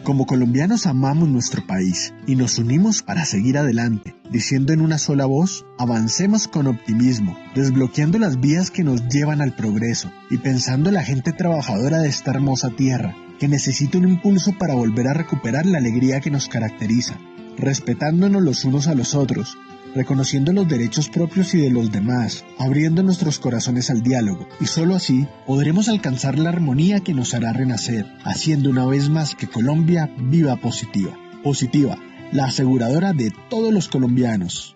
Como colombianos amamos nuestro país y nos unimos para seguir adelante, diciendo en una sola voz, avancemos con optimismo, desbloqueando las vías que nos llevan al progreso y pensando en la gente trabajadora de esta hermosa tierra, que necesita un impulso para volver a recuperar la alegría que nos caracteriza, respetándonos los unos a los otros, reconociendo los derechos propios y de los demás, abriendo nuestros corazones al diálogo, y solo así podremos alcanzar la armonía que nos hará renacer, haciendo una vez más que Colombia viva positiva. Positiva, la aseguradora de todos los colombianos.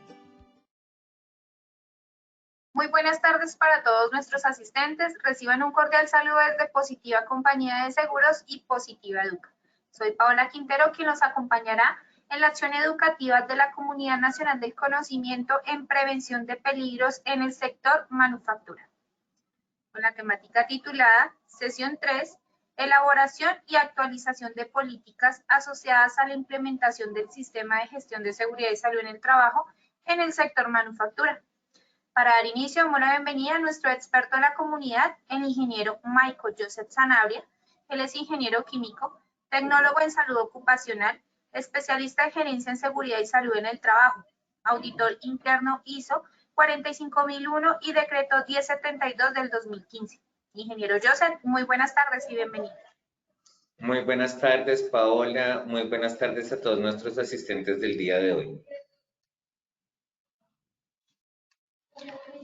Muy buenas tardes para todos nuestros asistentes. Reciban un cordial saludo desde Positiva Compañía de Seguros y Positiva Educa. Soy Paola Quintero, quien los acompañará en la acción educativa de la Comunidad Nacional del Conocimiento en Prevención de Peligros en el Sector Manufactura. Con la temática titulada Sesión 3, Elaboración y actualización de políticas asociadas a la implementación del Sistema de Gestión de Seguridad y Salud en el Trabajo en el sector manufactura. Para dar inicio, damos la bienvenida a nuestro experto en la comunidad, el ingeniero Michael Joseph Sanabria. Él es ingeniero químico, tecnólogo en salud ocupacional, especialista en gerencia en seguridad y salud en el trabajo, auditor interno ISO 45001 y decreto 1072 del 2015. Ingeniero Joseph, muy buenas tardes y bienvenido. Muy buenas tardes, Paola. Muy buenas tardes a todos nuestros asistentes del día de hoy.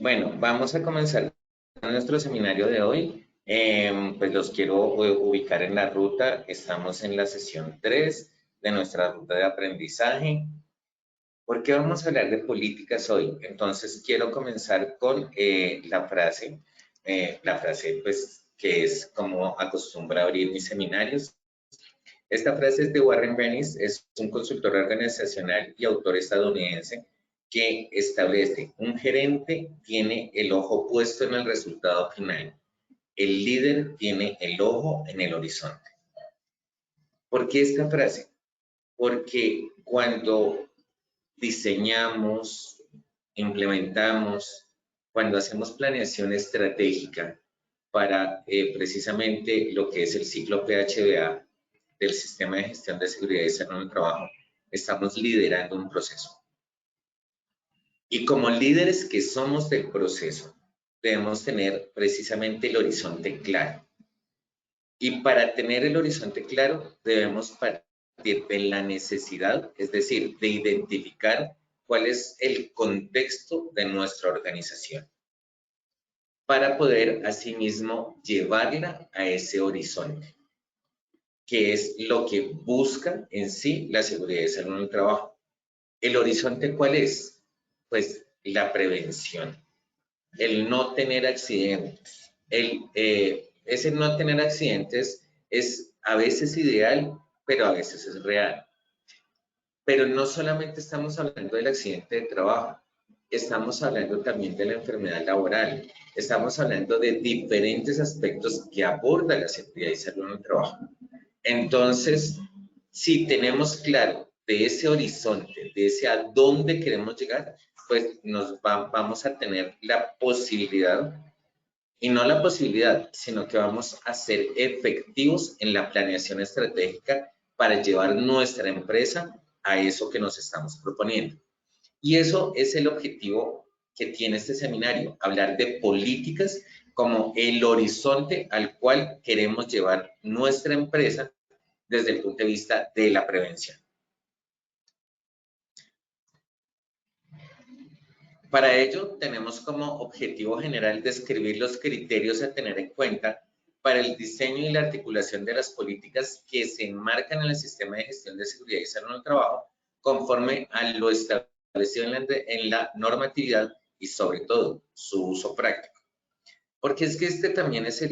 Bueno, vamos a comenzar nuestro seminario de hoy. Pues los quiero ubicar en la ruta. Estamos en la sesión 3 de nuestra ruta de aprendizaje. ¿Por qué vamos a hablar de políticas hoy? Entonces, quiero comenzar con la frase pues, que es como acostumbro a abrir mis seminarios. Esta frase es de Warren Bennis, es un consultor organizacional y autor estadounidense que establece: un gerente tiene el ojo puesto en el resultado final, el líder tiene el ojo en el horizonte. ¿Por qué esta frase? Porque cuando diseñamos, implementamos, cuando hacemos planeación estratégica para precisamente lo que es el ciclo PHBA del Sistema de Gestión de Seguridad y Salud en el Trabajo, estamos liderando un proceso. Y como líderes que somos del proceso, debemos tener precisamente el horizonte claro. Y para tener el horizonte claro, debemos partir de la necesidad, es decir, de identificar cuál es el contexto de nuestra organización, para poder asimismo llevarla a ese horizonte, que es lo que busca en sí la seguridad y salud en el trabajo. ¿El horizonte cuál es? Pues la prevención, el no tener accidentes. Ese no tener accidentes es a veces ideal, pero a veces es real. Pero no solamente estamos hablando del accidente de trabajo, estamos hablando también de la enfermedad laboral, estamos hablando de diferentes aspectos que aborda la seguridad y salud en el trabajo. Entonces, si tenemos claro de ese horizonte, de ese a dónde queremos llegar, pues vamos a tener la posibilidad, y no la posibilidad, sino que vamos a ser efectivos en la planeación estratégica para llevar nuestra empresa a eso que nos estamos proponiendo. Y eso es el objetivo que tiene este seminario, hablar de políticas como el horizonte al cual queremos llevar nuestra empresa desde el punto de vista de la prevención. Para ello, tenemos como objetivo general describir los criterios a tener en cuenta para el diseño y la articulación de las políticas que se enmarcan en el Sistema de Gestión de Seguridad y Salud en el Trabajo, conforme a lo establecido en la normatividad y, sobre todo, su uso práctico. Porque es que este también es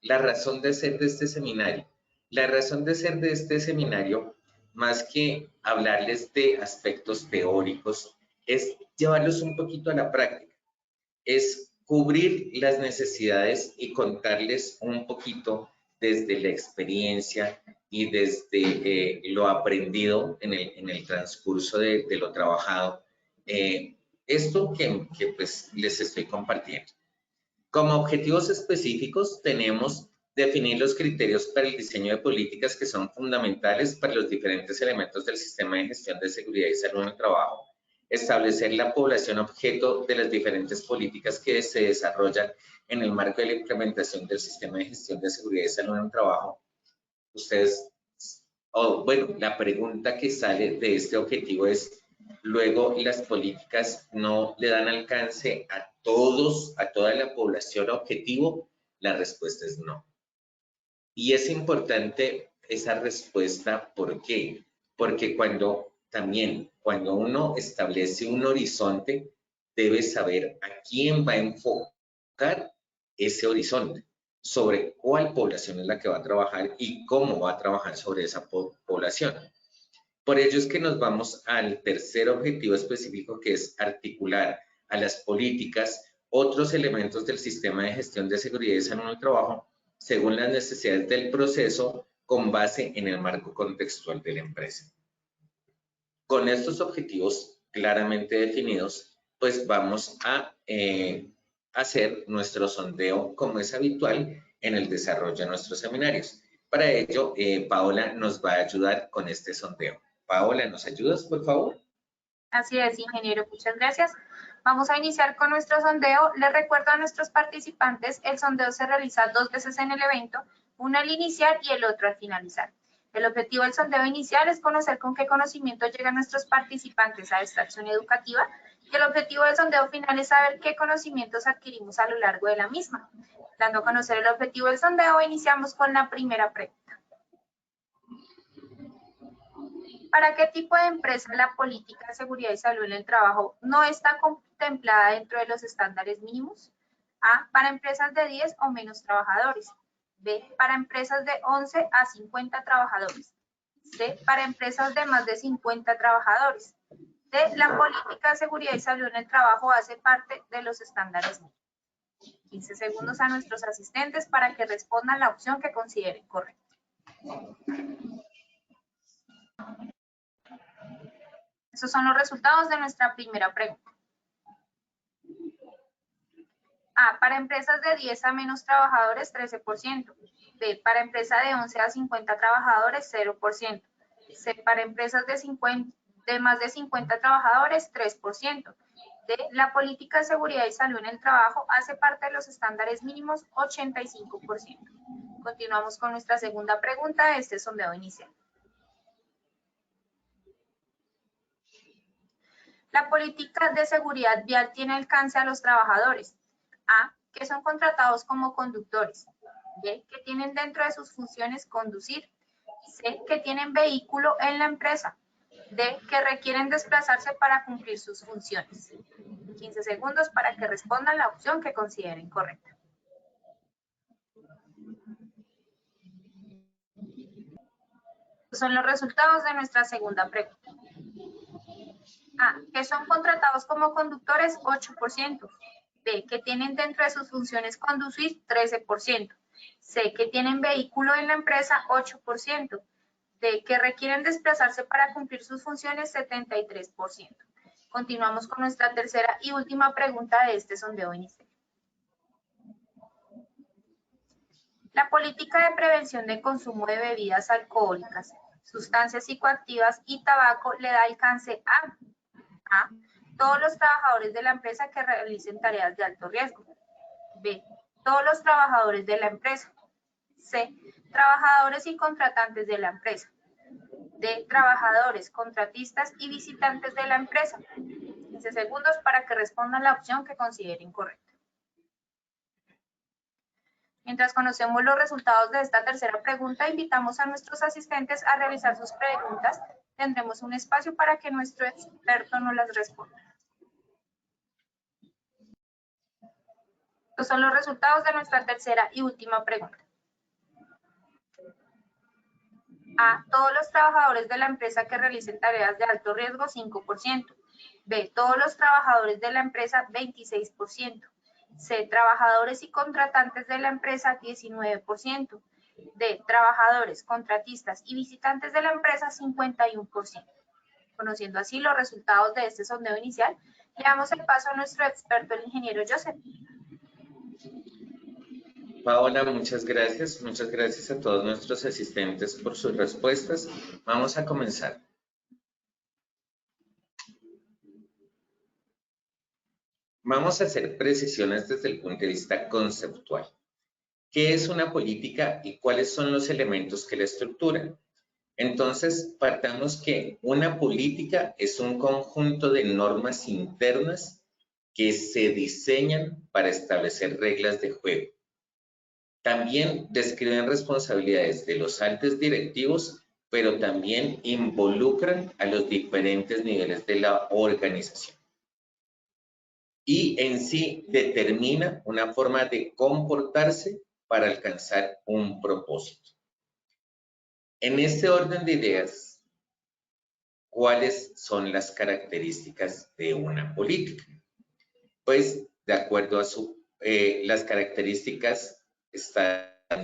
la razón de ser de este seminario. La razón de ser de este seminario, más que hablarles de aspectos teóricos, es llevarlos un poquito a la práctica, es cubrir las necesidades y contarles un poquito desde la experiencia y desde lo aprendido en el transcurso de lo trabajado, esto que pues les estoy compartiendo. Como objetivos específicos tenemos Definir los criterios para el diseño de políticas que son fundamentales para los diferentes elementos del sistema de gestión de seguridad y salud en el trabajo. Establecer la población objeto de las diferentes políticas que se desarrollan en el marco de la implementación del sistema de gestión de seguridad y salud en el trabajo. Ustedes, bueno, la pregunta que sale de este objetivo es, luego las políticas no le dan alcance a todos, a toda la población objetivo. La respuesta es no. Y es importante esa respuesta, ¿por qué? Porque cuando uno establece un horizonte, debe saber a quién va a enfocar ese horizonte, sobre cuál población es la que va a trabajar y cómo va a trabajar sobre esa población. Por ello es que nos vamos al tercer objetivo específico, que es articular a las políticas otros elementos del sistema de gestión de seguridad y salud en el trabajo según las necesidades del proceso con base en el marco contextual de la empresa. Con estos objetivos claramente definidos, pues vamos a hacer nuestro sondeo como es habitual en el desarrollo de nuestros seminarios. Para ello, Paola nos va a ayudar con este sondeo. Paola, ¿nos ayudas, por favor? Así es, ingeniero, muchas gracias. Vamos a iniciar con nuestro sondeo. Les recuerdo a nuestros participantes, el sondeo se realiza 2 veces en el evento, uno al iniciar y el otro al finalizar. El objetivo del sondeo inicial es conocer con qué conocimiento llegan nuestros participantes a esta acción educativa y el objetivo del sondeo final es saber qué conocimientos adquirimos a lo largo de la misma. Dando a conocer el objetivo del sondeo, iniciamos con la primera pregunta. ¿Para qué tipo de empresa la política de seguridad y salud en el trabajo no está contemplada dentro de los estándares mínimos? A, para empresas de 10 o menos trabajadores. B, para empresas de 11 a 50 trabajadores. C, para empresas de más de 50 trabajadores. D, la política de seguridad y salud en el trabajo hace parte de los estándares mínimos. 15 segundos a nuestros asistentes para que respondan la opción que consideren correcta. Estos son los resultados de nuestra primera pregunta. A, para empresas de 10 a menos trabajadores, 13%. B, para empresas de 11 a 50 trabajadores, 0%. C, para empresas de más de 50 trabajadores, 3%. D, la política de seguridad y salud en el trabajo hace parte de los estándares mínimos, 85%. Continuamos con nuestra segunda pregunta de este sondeo inicial. La política de seguridad vial tiene alcance a los trabajadores. A, que son contratados como conductores. B, que tienen dentro de sus funciones conducir. C, que tienen vehículo en la empresa. D, que requieren desplazarse para cumplir sus funciones. 15 segundos para que respondan la opción que consideren correcta. Estos son los resultados de nuestra segunda pregunta. A, que son contratados como conductores, 8%. B, que tienen dentro de sus funciones conducir, 13%. C, que tienen vehículo en la empresa, 8%. D, que requieren desplazarse para cumplir sus funciones, 73%. Continuamos con nuestra tercera y última pregunta de este sondeo inicial. La política de prevención de consumo de bebidas alcohólicas, sustancias psicoactivas y tabaco le da alcance a todos los trabajadores de la empresa que realicen tareas de alto riesgo. B, todos los trabajadores de la empresa. C, trabajadores y contratantes de la empresa. D, trabajadores, contratistas y visitantes de la empresa. 15 segundos para que respondan la opción que consideren correcta. Mientras conocemos los resultados de esta tercera pregunta, invitamos a nuestros asistentes a realizar sus preguntas. Tendremos un espacio para que nuestro experto nos las responda. Estos son los resultados de nuestra tercera y última pregunta. A, todos los trabajadores de la empresa que realicen tareas de alto riesgo, 5%. B, todos los trabajadores de la empresa, 26%. C, trabajadores y contratantes de la empresa, 19%. D, trabajadores, contratistas y visitantes de la empresa, 51%. Conociendo así los resultados de este sondeo inicial, le damos el paso a nuestro experto, el ingeniero Joseph. Paola, muchas gracias. Muchas gracias a todos nuestros asistentes por sus respuestas. Vamos a comenzar. Vamos a hacer precisiones desde el punto de vista conceptual. ¿Qué es una política y cuáles son los elementos que la estructuran? Entonces, partamos que una política es un conjunto de normas internas que se diseñan para establecer reglas de juego. También describen responsabilidades de los altos directivos, pero también involucran a los diferentes niveles de la organización. Y en sí determina una forma de comportarse para alcanzar un propósito. En este orden de ideas, ¿cuáles son las características de una política? Pues, de acuerdo a las características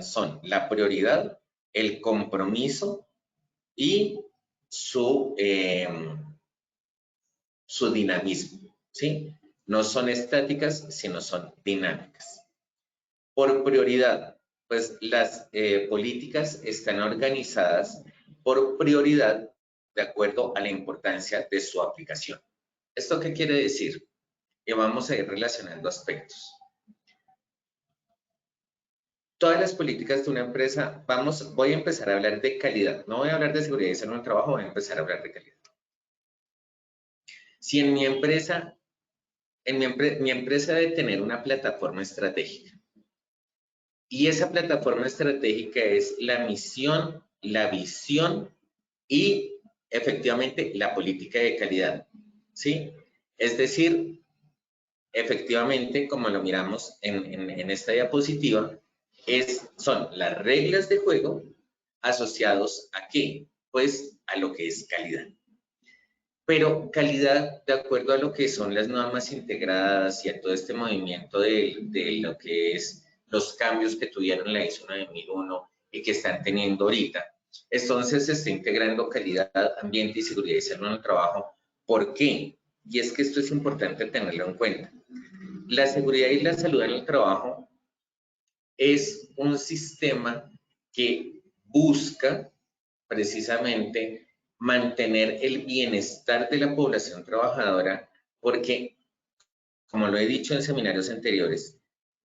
son la prioridad, el compromiso y su dinamismo, ¿sí? No son estáticas, sino son dinámicas. Por prioridad, pues las políticas están organizadas por prioridad de acuerdo a la importancia de su aplicación. ¿Esto qué quiere decir? Que vamos a ir relacionando aspectos. Todas las políticas de una empresa, voy a empezar a hablar de calidad. No voy a hablar de seguridad y salud en el trabajo, voy a empezar a hablar de calidad. Si en mi empresa, mi empresa debe tener una plataforma estratégica. Y esa plataforma estratégica es la misión, la visión y efectivamente la política de calidad, ¿sí? Es decir, efectivamente, como lo miramos en esta diapositiva, son las reglas de juego asociados ¿a qué? Pues a lo que es calidad. Pero calidad, de acuerdo a lo que son las normas integradas y a todo este movimiento de lo que es los cambios que tuvieron la ISO 9001 y que están teniendo ahorita. Entonces se está integrando calidad, ambiente y seguridad y salud en el trabajo. ¿Por qué? Y es que esto es importante tenerlo en cuenta. La seguridad y la salud en el trabajo es un sistema que busca precisamente mantener el bienestar de la población trabajadora porque, como lo he dicho en seminarios anteriores,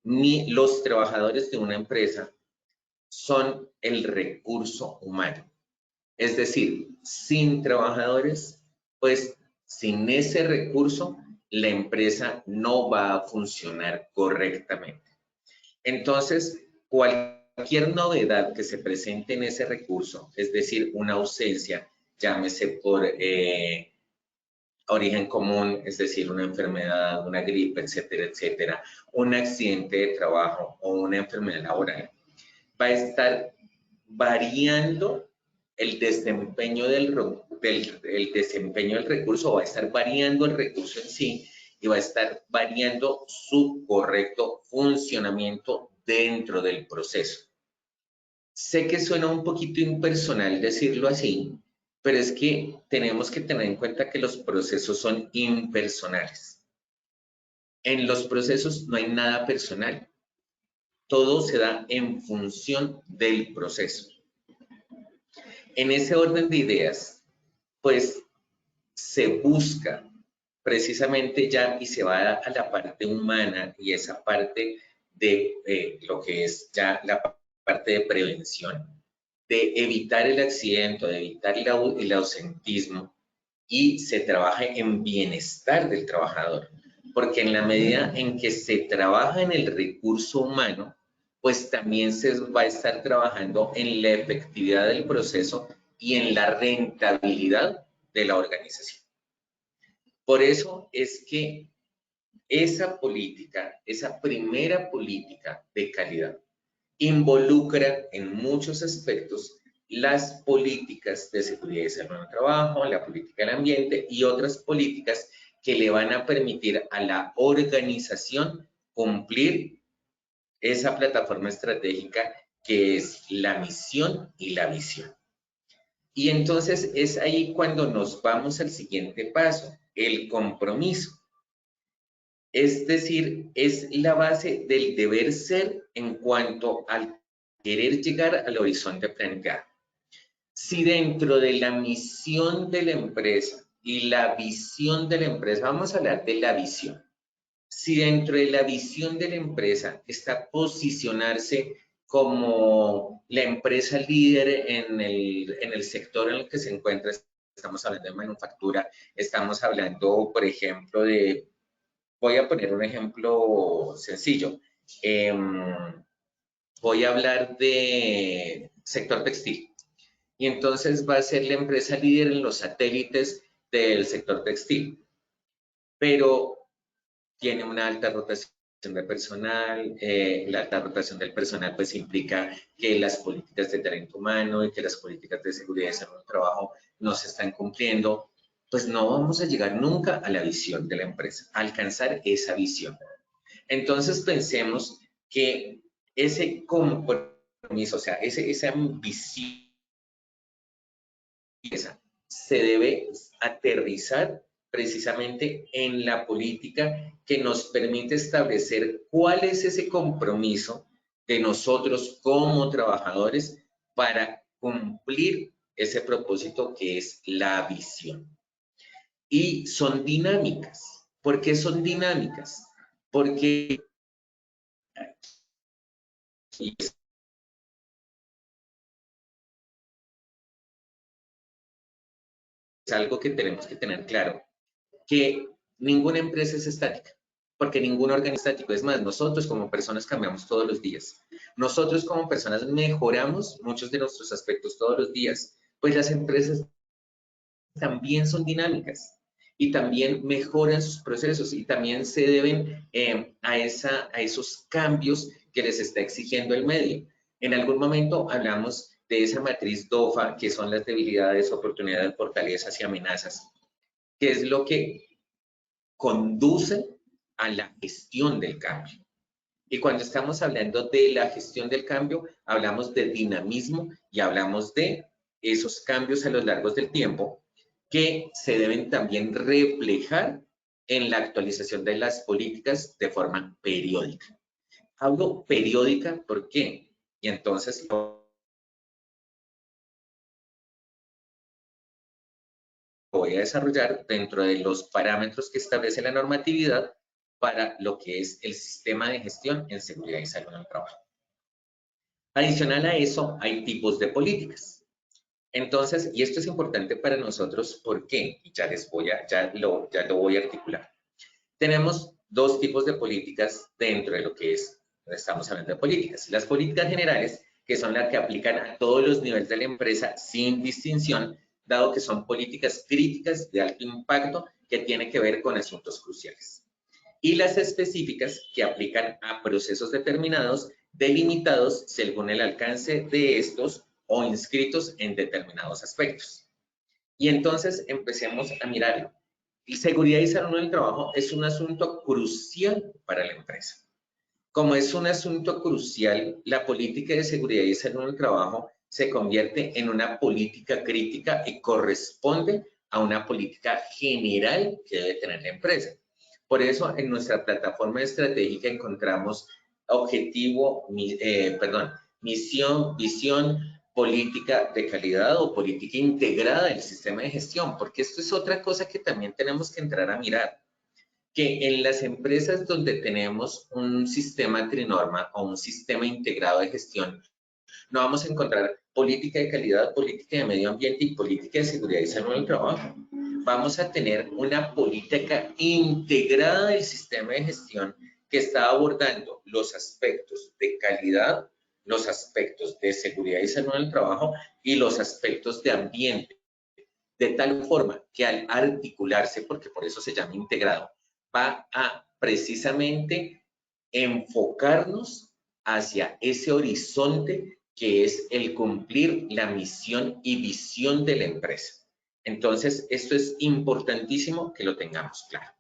los trabajadores de una empresa son el recurso humano. Es decir, sin trabajadores, pues sin ese recurso, la empresa no va a funcionar correctamente. Entonces, cualquier novedad que se presente en ese recurso, es decir, una ausencia, llámese por origen común, es decir, una enfermedad, una gripe, etcétera, etcétera, un accidente de trabajo o una enfermedad laboral, va a estar variando el desempeño del recurso, va a estar variando el recurso en sí y va a estar variando su correcto funcionamiento dentro del proceso. Sé que suena un poquito impersonal decirlo así, pero es que tenemos que tener en cuenta que los procesos son impersonales. En los procesos no hay nada personal. Todo se da en función del proceso. En ese orden de ideas, pues se busca precisamente ya y se va a la parte humana y esa parte de lo que es ya la parte de prevención, de evitar el accidente, de evitar el ausentismo y se trabaja en bienestar del trabajador. Porque en la medida en que se trabaja en el recurso humano, pues también se va a estar trabajando en la efectividad del proceso y en la rentabilidad de la organización. Por eso es que esa política, esa primera política de calidad, involucra en muchos aspectos las políticas de seguridad y salud en el trabajo, la política del ambiente y otras políticas que le van a permitir a la organización cumplir esa plataforma estratégica que es la misión y la visión. Y entonces es ahí cuando nos vamos al siguiente paso, el compromiso. Es decir, es la base del deber ser en cuanto al querer llegar al horizonte planteado. Si dentro de la misión de la empresa y la visión de la empresa, vamos a hablar de la visión. Si dentro de la visión de la empresa está posicionarse como la empresa líder en el sector en el que se encuentra, estamos hablando de manufactura, estamos hablando, por ejemplo, voy a poner un ejemplo sencillo. Voy a hablar de sector textil. Y entonces va a ser la empresa líder en los satélites del sector textil. Pero tiene una alta rotación de personal, la alta rotación del personal pues implica que las políticas de talento humano y que las políticas de seguridad y salud del trabajo no se están cumpliendo, pues no vamos a llegar nunca a la visión de la empresa, a alcanzar esa visión. Entonces pensemos que ese compromiso, o sea, esa visión se debe aterrizar precisamente en la política que nos permite establecer cuál es ese compromiso de nosotros como trabajadores para cumplir ese propósito que es la visión. Y son dinámicas. ¿Por qué son dinámicas? Porque es algo que tenemos que tener claro, que ninguna empresa es estática, porque ningún órgano es estático. Es más, nosotros como personas cambiamos todos los días. Nosotros como personas mejoramos muchos de nuestros aspectos todos los días, pues las empresas también son dinámicas y también mejoran sus procesos y también se deben a esos cambios que les está exigiendo el medio. En algún momento hablamos de esa matriz DOFA, que son las debilidades, oportunidades, fortalezas y amenazas, que es lo que conduce a la gestión del cambio. Y cuando estamos hablando de la gestión del cambio, hablamos de dinamismo y hablamos de esos cambios a lo largo del tiempo que se deben también reflejar en la actualización de las políticas de forma periódica. Hablo periódica, ¿por qué? Y entonces voy a desarrollar dentro de los parámetros que establece la normatividad para lo que es el sistema de gestión en seguridad y salud en el trabajo. Adicional a eso, hay tipos de políticas. Entonces, y esto es importante para nosotros, ¿por qué? Y ya lo voy a articular. Tenemos dos tipos de políticas dentro de lo que estamos hablando de políticas. Las políticas generales, que son las que aplican a todos los niveles de la empresa sin distinción, dado que son políticas críticas de alto impacto que tienen que ver con asuntos cruciales. Y las específicas, que aplican a procesos determinados, delimitados según el alcance de estos o inscritos en determinados aspectos. Y entonces empecemos a mirarlo. Seguridad y salud en el trabajo es un asunto crucial para la empresa. Como es un asunto crucial, la política de seguridad y salud en el trabajo se convierte en una política crítica y corresponde a una política general que debe tener la empresa. Por eso, en nuestra plataforma estratégica encontramos misión, visión, política de calidad o política integrada del sistema de gestión, porque esto es otra cosa que también tenemos que entrar a mirar, que en las empresas donde tenemos un sistema trinorma o un sistema integrado de gestión, no vamos a encontrar política de calidad, política de medio ambiente y política de seguridad y salud en el trabajo. Vamos a tener una política integrada del sistema de gestión que está abordando los aspectos de calidad, los aspectos de seguridad y salud en el trabajo y los aspectos de ambiente, de tal forma que al articularse, porque por eso se llama integrado, va a precisamente enfocarnos hacia ese horizonte que es el cumplir la misión y visión de la empresa. Entonces, esto es importantísimo que lo tengamos claro.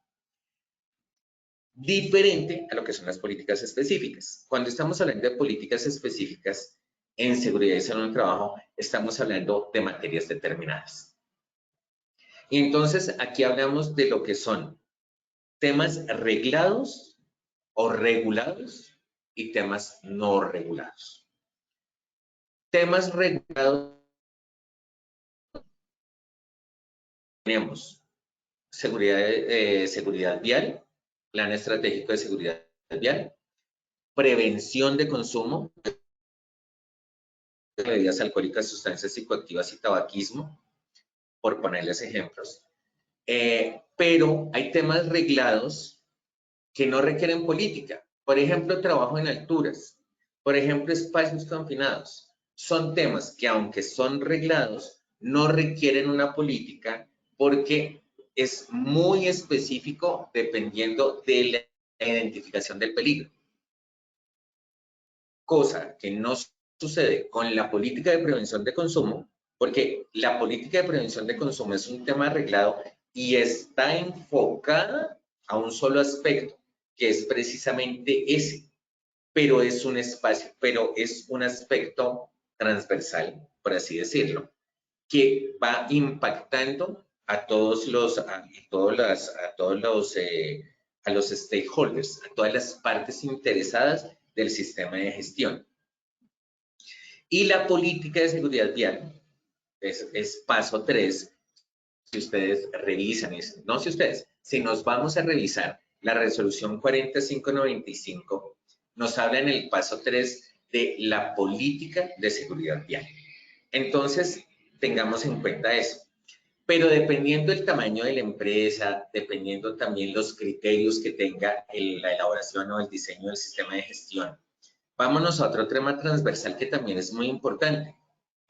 Diferente a lo que son las políticas específicas. Cuando estamos hablando de políticas específicas en seguridad y salud en el trabajo, estamos hablando de materias determinadas. Y entonces, aquí hablamos de lo que son temas reglados o regulados y temas no regulados. Temas regulados tenemos seguridad vial, plan estratégico de seguridad vial, prevención de consumo de bebidas alcohólicas, sustancias psicoactivas y tabaquismo, por ponerles ejemplos. Pero hay temas reglados que no requieren política. Por ejemplo, trabajo en alturas. Por ejemplo, espacios confinados. Son temas que, aunque son reglados, no requieren una política porque es muy específico dependiendo de la identificación del peligro. Cosa que no sucede con la política de prevención de consumo, porque la política de prevención de consumo es un tema arreglado y está enfocada a un solo aspecto, que es precisamente ese, pero es un espacio, pero es un aspecto transversal, por así decirlo, que va impactando a todos los, a los stakeholders, a todas las partes interesadas del sistema de gestión. Y la política de seguridad vial es paso 3. Si ustedes revisan, no si ustedes, si nos vamos a revisar la resolución 4595, nos habla en el paso 3 de la política de seguridad vial. Entonces, tengamos en cuenta eso. Pero dependiendo del tamaño de la empresa, dependiendo también los criterios que tenga la elaboración o el diseño del sistema de gestión, vámonos a otro tema transversal que también es muy importante.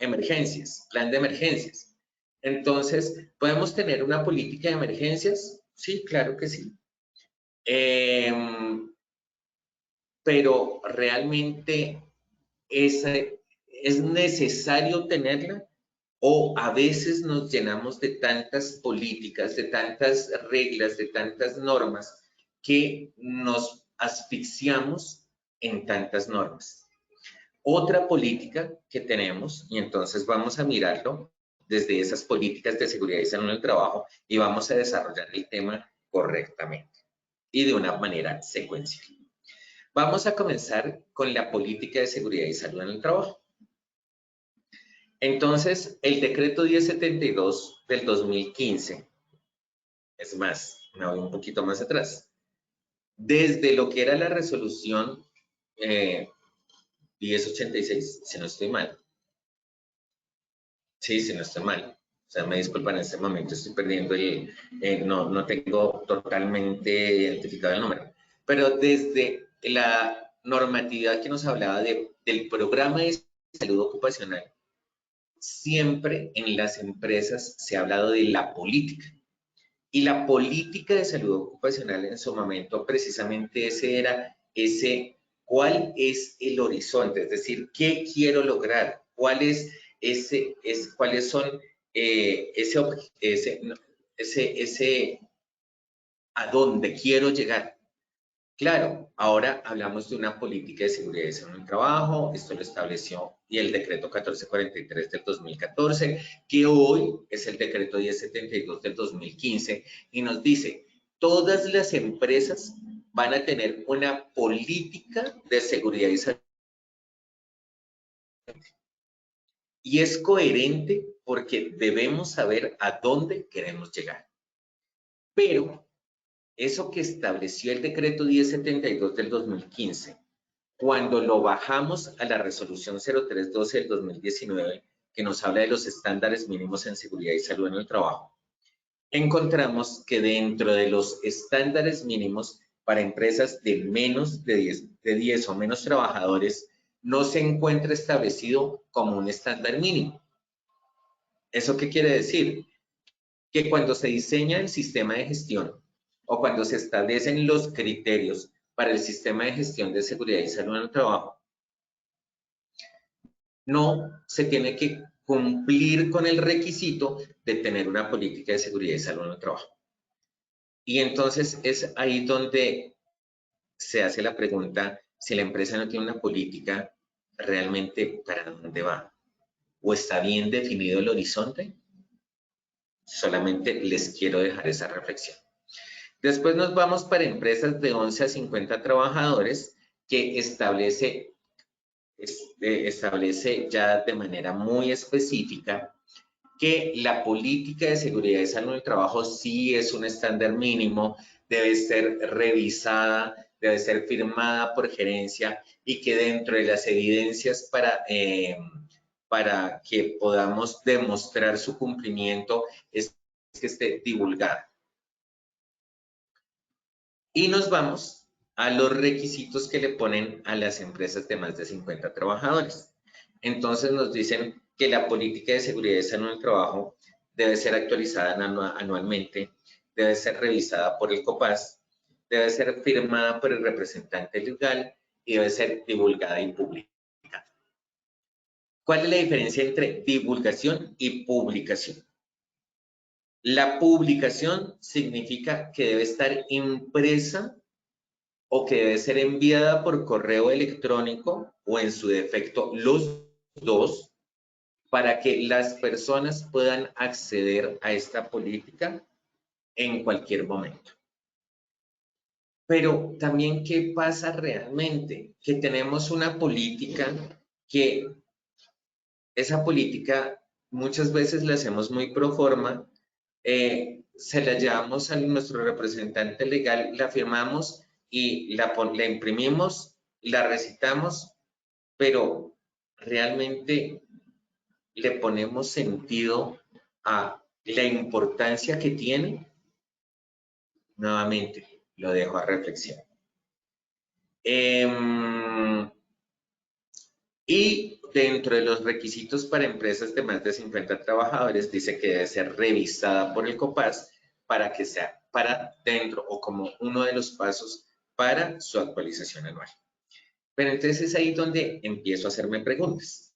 Emergencias, plan de emergencias. Entonces, ¿podemos tener una política de emergencias? Sí, claro que sí. Pero realmente es necesario tenerla, o a veces nos llenamos de tantas políticas, de tantas reglas, de tantas normas que nos asfixiamos en tantas normas. Otra política que tenemos, y entonces vamos a mirarlo desde esas políticas de seguridad y salud en el trabajo y vamos a desarrollar el tema correctamente y de una manera secuencial. Vamos a comenzar con la política de seguridad y salud en el trabajo. Entonces, el decreto 1072 del 2015, es más, me voy un poquito más atrás, desde lo que era la resolución 1086, si no estoy mal. Sí, si no estoy mal. O sea, me disculpan, en este momento estoy perdiendo no tengo totalmente identificado el número. Pero desde la normatividad que nos hablaba del programa de salud ocupacional, siempre en las empresas se ha hablado de la política. Y la política de salud ocupacional en su momento, precisamente ¿cuál es el horizonte? Es decir, ¿qué quiero lograr? ¿Cuáles son a dónde quiero llegar? Claro, ahora hablamos de una política de seguridad y salud en el trabajo, esto lo estableció y el decreto 1443 del 2014, que hoy es el decreto 1072 del 2015, y nos dice, todas las empresas van a tener una política de seguridad y salud. Y es coherente porque debemos saber a dónde queremos llegar. Pero eso que estableció el decreto 1072 del 2015, cuando lo bajamos a la resolución 0312 del 2019, que nos habla de los estándares mínimos en seguridad y salud en el trabajo, encontramos que dentro de los estándares mínimos para empresas de menos de 10 o menos trabajadores, no se encuentra establecido como un estándar mínimo. ¿Eso qué quiere decir? Que cuando se diseña el sistema de gestión o cuando se establecen los criterios para el sistema de gestión de seguridad y salud en el trabajo, no se tiene que cumplir con el requisito de tener una política de seguridad y salud en el trabajo. Y entonces es ahí donde se hace la pregunta, si la empresa no tiene una política, ¿realmente para dónde va? ¿O está bien definido el horizonte? Solamente les quiero dejar esa reflexión. Después nos vamos para empresas de 11 a 50 trabajadores que establece ya de manera muy específica que la política de seguridad y salud en el trabajo sí es un estándar mínimo, debe ser revisada, debe ser firmada por gerencia y que dentro de las evidencias para que podamos demostrar su cumplimiento es que esté divulgada. Y nos vamos a los requisitos que le ponen a las empresas de más de 50 trabajadores. Entonces nos dicen que la política de seguridad y salud en el trabajo debe ser actualizada anualmente, debe ser revisada por el COPAS, debe ser firmada por el representante legal y debe ser divulgada y publicada. ¿Cuál es la diferencia entre divulgación y publicación? La publicación significa que debe estar impresa o que debe ser enviada por correo electrónico o en su defecto los dos para que las personas puedan acceder a esta política en cualquier momento. Pero también, ¿qué pasa realmente? Que tenemos una política que esa política muchas veces la hacemos muy pro forma, se la llevamos a nuestro representante legal, la firmamos y la imprimimos, la recitamos, pero realmente le ponemos sentido a la importancia que tiene. Nuevamente, lo dejo a reflexión. Y dentro de los requisitos para empresas de más de 50 trabajadores, dice que debe ser revisada por el COPAS para que sea para dentro o como uno de los pasos para su actualización anual. Pero entonces es ahí donde empiezo a hacerme preguntas.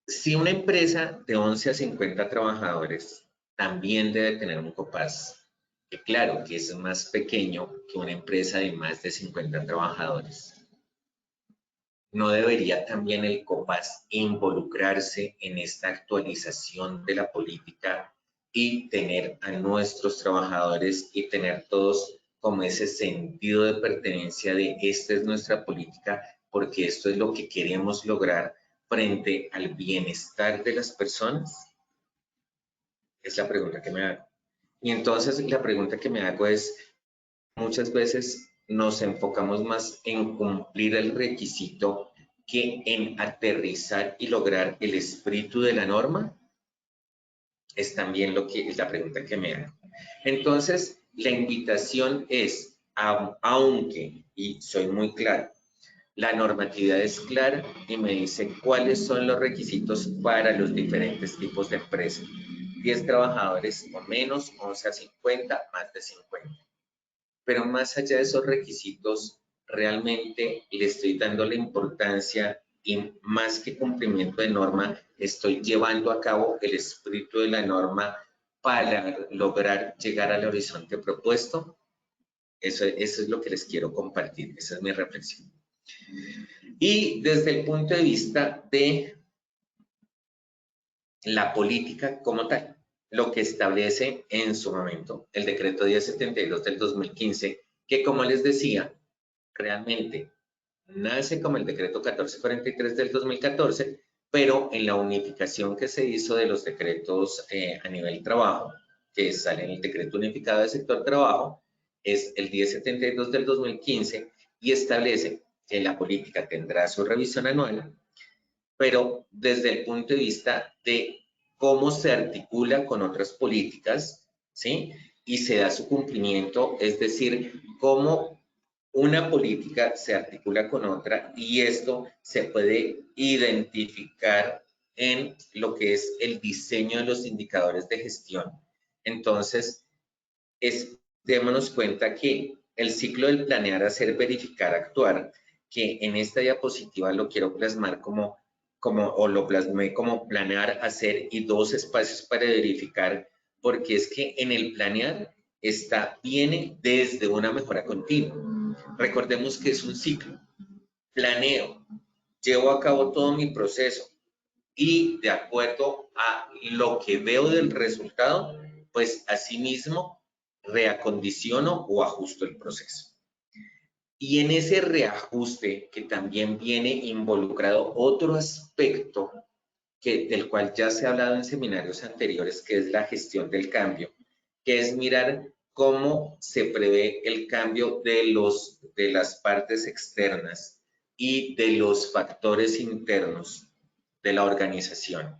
Si una empresa de 11 a 50 trabajadores también debe tener un COPAS, que claro que es más pequeño que una empresa de más de 50 trabajadores, ¿no debería también el COPAS involucrarse en esta actualización de la política y tener a nuestros trabajadores y tener todos como ese sentido de pertenencia de esta es nuestra política porque esto es lo que queremos lograr frente al bienestar de las personas? Es la pregunta que me hago. Y entonces la pregunta que me hago es, muchas veces nos enfocamos más en cumplir el requisito que en aterrizar y lograr el espíritu de la norma. Es también lo que es la pregunta que me hago. Entonces, la invitación es, aunque, y soy muy claro, la normatividad es clara y me dice cuáles son los requisitos para los diferentes tipos de empresas. 10 trabajadores o menos, 11 a 50, más de 50. Pero más allá de esos requisitos, realmente le estoy dando la importancia y más que cumplimiento de norma, estoy llevando a cabo el espíritu de la norma para lograr llegar al horizonte propuesto. Eso es lo que les quiero compartir, esa es mi reflexión. Y desde el punto de vista de la política como tal, lo que establece en su momento el decreto 1072 del 2015, que como les decía, realmente nace como el decreto 1443 del 2014, pero en la unificación que se hizo de los decretos a nivel trabajo, que sale en el decreto unificado del sector trabajo, es el 1072 del 2015 y establece que la política tendrá su revisión anual, pero desde el punto de vista de cómo se articula con otras políticas, ¿sí? Y se da su cumplimiento, es decir, cómo una política se articula con otra y esto se puede identificar en lo que es el diseño de los indicadores de gestión. Entonces, démonos cuenta que el ciclo del planear, hacer, verificar, actuar, que en esta diapositiva lo quiero plasmar o lo plasmé como planear, hacer y 2 espacios para verificar, porque es que en el planear viene desde una mejora continua. Recordemos que es un ciclo. Planeo, llevo a cabo todo mi proceso y de acuerdo a lo que veo del resultado, pues asimismo reacondiciono o ajusto el proceso. Y en ese reajuste que también viene involucrado otro aspecto del cual ya se ha hablado en seminarios anteriores, que es la gestión del cambio, que es mirar cómo se prevé el cambio de las partes externas y de los factores internos de la organización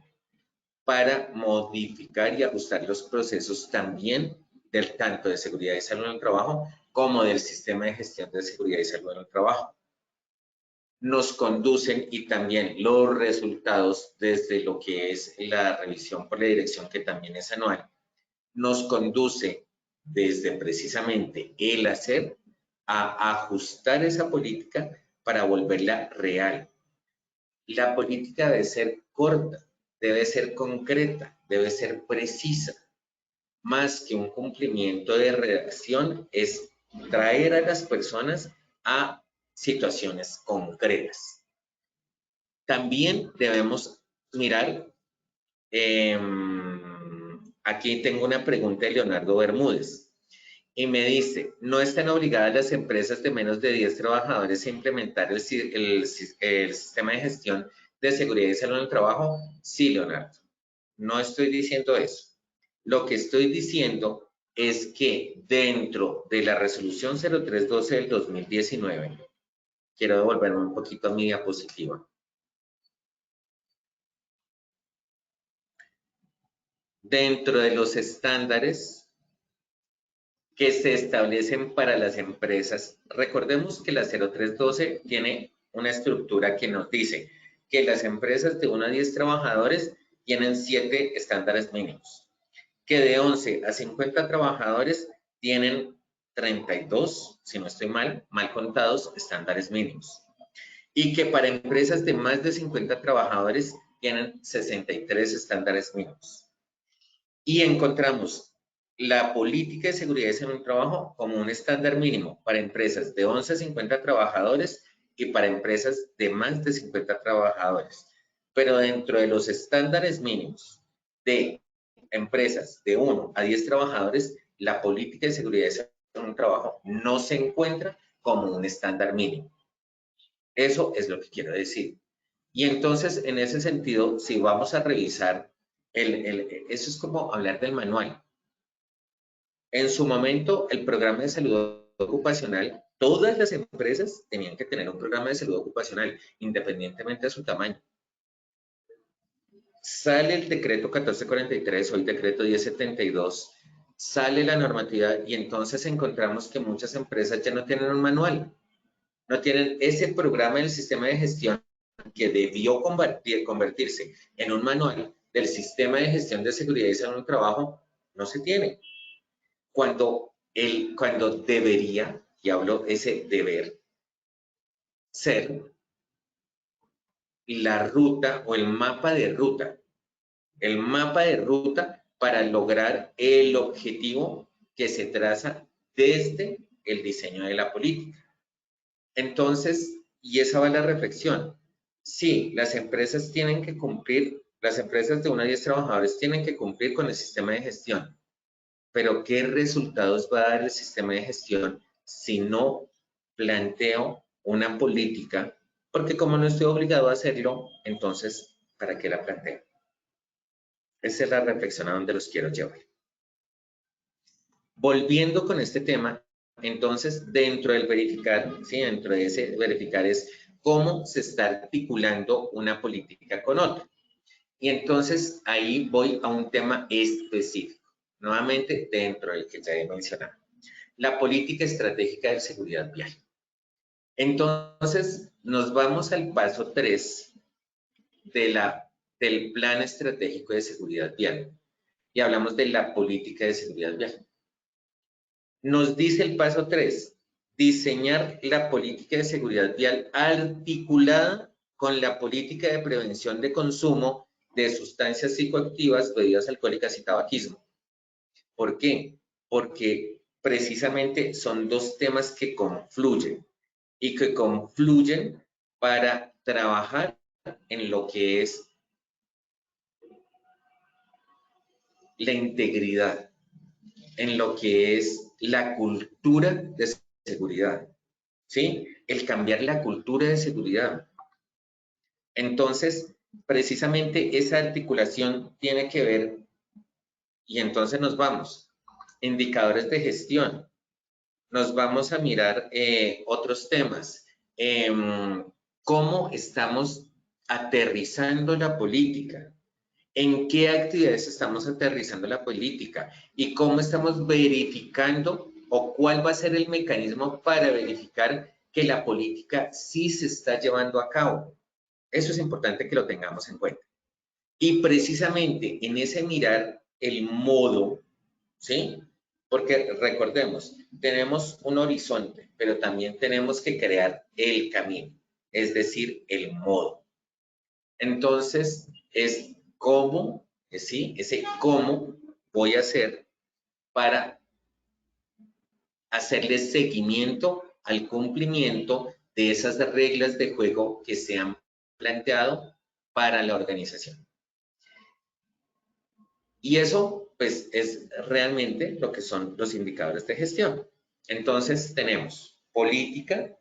para modificar y ajustar los procesos también tanto de seguridad y salud en el trabajo como del sistema de gestión de seguridad y salud en el trabajo. Nos conducen y también los resultados desde lo que es la revisión por la dirección, que también es anual, nos conduce desde precisamente el hacer a ajustar esa política para volverla real. La política debe ser corta, debe ser concreta, debe ser precisa. Más que un cumplimiento de redacción, es traer a las personas a situaciones concretas. También debemos mirar, aquí tengo una pregunta de Leonardo Bermúdez y me dice, ¿no están obligadas las empresas de menos de 10 trabajadores a implementar el sistema de gestión de seguridad y salud en el trabajo? Sí, Leonardo, no estoy diciendo eso. Lo que estoy diciendo es que dentro de la resolución 0312 del 2019, quiero devolverme un poquito a mi diapositiva. Dentro de los estándares que se establecen para las empresas, recordemos que la 0312 tiene una estructura que nos dice que las empresas de 1 a 10 trabajadores tienen 7 estándares mínimos, que de 11 a 50 trabajadores tienen 32, si no estoy mal contados, estándares mínimos, y que para empresas de más de 50 trabajadores tienen 63 estándares mínimos. Y encontramos la política de seguridad y salud en el trabajo como un estándar mínimo para empresas de 11 a 50 trabajadores y para empresas de más de 50 trabajadores. Pero dentro de los estándares mínimos de empresas de 1 a 10 trabajadores, la política de seguridad y salud en el trabajo no se encuentra como un estándar mínimo. Eso es lo que quiero decir. Y entonces, en ese sentido, si vamos a revisar, eso es como hablar del manual. En su momento, el programa de salud ocupacional, todas las empresas tenían que tener un programa de salud ocupacional, independientemente de su tamaño. Sale el decreto 1443, hoy decreto 1072, sale la normatividad y entonces encontramos que muchas empresas ya no tienen un manual, no tienen ese programa del sistema de gestión que debió convertirse en un manual del sistema de gestión de seguridad y salud en el trabajo, no se tiene. Cuando debería, y hablo ese deber, ser la ruta o el mapa de ruta para lograr el objetivo que se traza desde el diseño de la política. Entonces, y esa va la reflexión. Sí, las empresas tienen que cumplir, las empresas de 1 a 10 trabajadores tienen que cumplir con el sistema de gestión. Pero ¿qué resultados va a dar el sistema de gestión si no planteo una política? Porque como no estoy obligado a hacerlo, entonces, ¿para qué la planteo? Esa es la reflexión a donde los quiero llevar. Volviendo con este tema, entonces, dentro del verificar, ¿sí? Dentro de ese verificar es cómo se está articulando una política con otra. Y entonces, ahí voy a un tema específico, nuevamente dentro del que ya he mencionado. La política estratégica de seguridad vial. Entonces, nos vamos al paso 3 del plan estratégico de seguridad vial y hablamos de la política de seguridad vial. Nos dice el paso 3, diseñar la política de seguridad vial articulada con la política de prevención de consumo de sustancias psicoactivas, bebidas alcohólicas y tabaquismo. ¿Por qué? Porque precisamente son dos temas que confluyen y que confluyen para trabajar en lo que es la integridad en lo que es la cultura de seguridad, ¿sí? El cambiar la cultura de seguridad. Entonces, precisamente esa articulación tiene que ver, y entonces nos vamos, indicadores de gestión, nos vamos a mirar otros temas, cómo estamos aterrizando la política, en qué actividades estamos aterrizando la política y cómo estamos verificando o cuál va a ser el mecanismo para verificar que la política sí se está llevando a cabo. Eso es importante que lo tengamos en cuenta. Y precisamente en ese mirar el modo, ¿sí? Porque recordemos, tenemos un horizonte, pero también tenemos que crear el camino, es decir, el modo. Entonces, es cómo, ¿sí? Ese cómo voy a hacer para hacerle seguimiento al cumplimiento de esas reglas de juego que se han planteado para la organización. Y eso, pues, es realmente lo que son los indicadores de gestión. Entonces, tenemos política.